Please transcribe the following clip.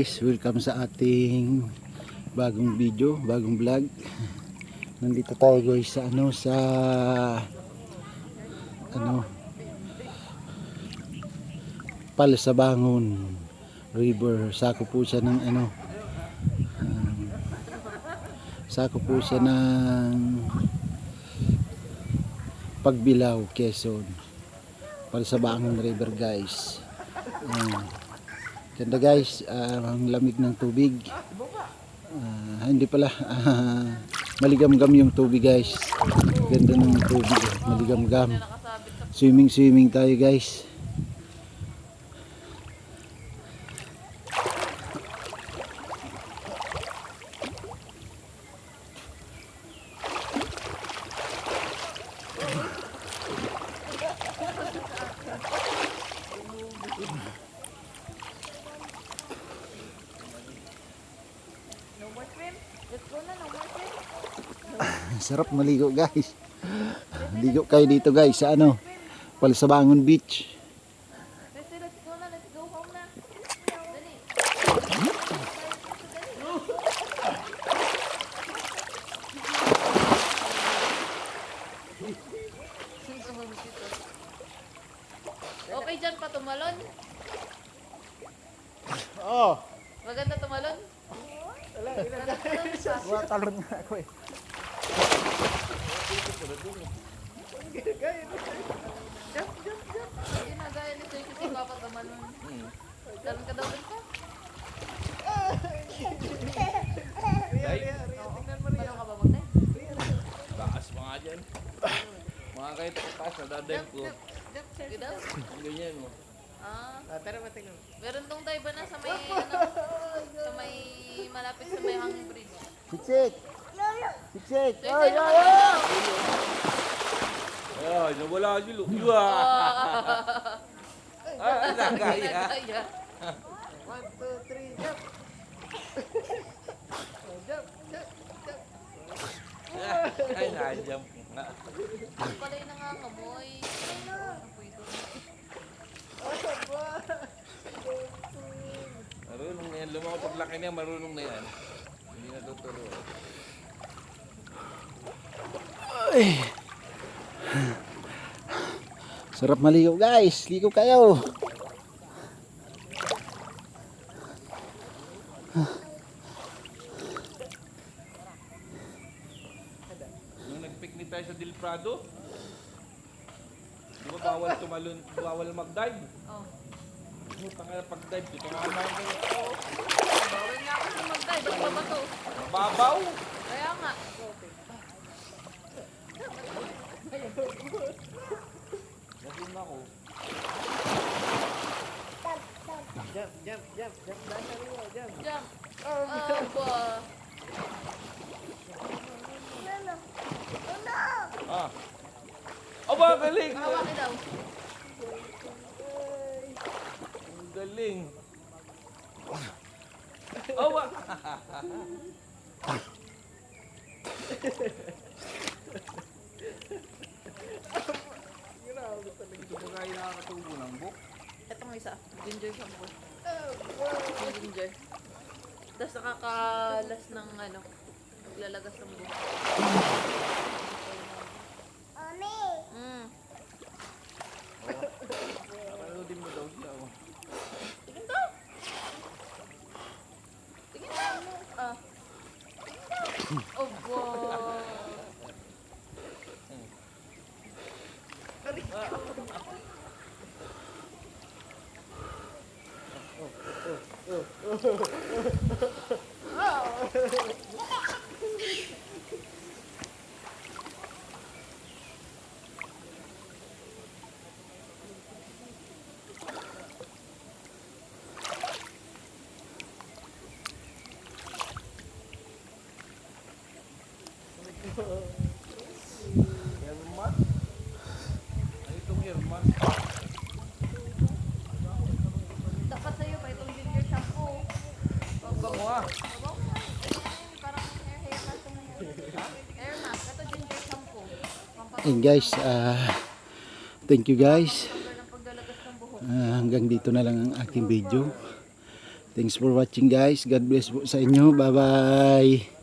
guys, welcome sa ating bagong video, bagong vlog. Nandito tayo guys sa Palasabangon River. Sako po siya ng Pagbilao, Quezon. Palasabangon River guys. Ganda guys, ang lamig ng tubig. Hindi pala, maligam-gam yung tubig guys. Ganda ng tubig, maligam-gam. Swimming tayo guys. Sarap maligo guys. Ligo kayo dito guys sa Palasabangon Beach. Okay dyan pa tumalon? Oh, Maganda tumalon? talon nga ako eh. Ginagaya ni Sir kasi papa tumalon. Talon ka daw dito? Talon ka ba magday? Taas mga dyan. Mga kayo taas na dadive ko. Sige daw? Ang ganyan mo. Meron tong tayo ba na sa may sa may malapit sa may hanging bridge. Siksik! Siksik! Sir, Ay, sino ay, ka ay! Ay, nawala ang gilo. Yuwa! Ay, nagaya. Ginagaya. 1, 2, 3, jump! Ay, na-jump nga. Ang pala yung nangangamoy. Amoy doon. Marunong na yan. Lumaw paglaki niya, marunong na yan. Hindi na tuturo. Ay. Sarap maligo guys, ligo kayo. Nung nag-picnic tayo sa Del Prado, di ba bawal tumalon, bawal mag-dive? Oh. Putang ina pag-dive, dito nga naman kayo. Bawal nga ako na mag-dive. Ba't ba ba to? Mababaw! Kaya nga. Naging ako. Jump. Oh, ba. Ah. Aba, galing! Hawakin daw. Ang galing. Awa! Ito ba kaya nakakatubo ng book? Itong isa. Ginger shampoo. Yung ginger. Tapos nakakalas ng naglalagas ng buhok. Mm. Panoodin mo daw siya. Oh. Tingin daw. Tingin daw. Ah. Oh, wow. Herman? Ano itong Herman? Dapat sa'yo pa itong ginger shampoo. Ang bango ah. Mabaw mo. Parang hair mask na yan. Hair mask. Ito ginger shampoo. And guys, thank you guys. Pagdalagas ng buhok. Hanggang dito na lang ang aking video. Thanks for watching guys. God bless po sa inyo. Bye bye.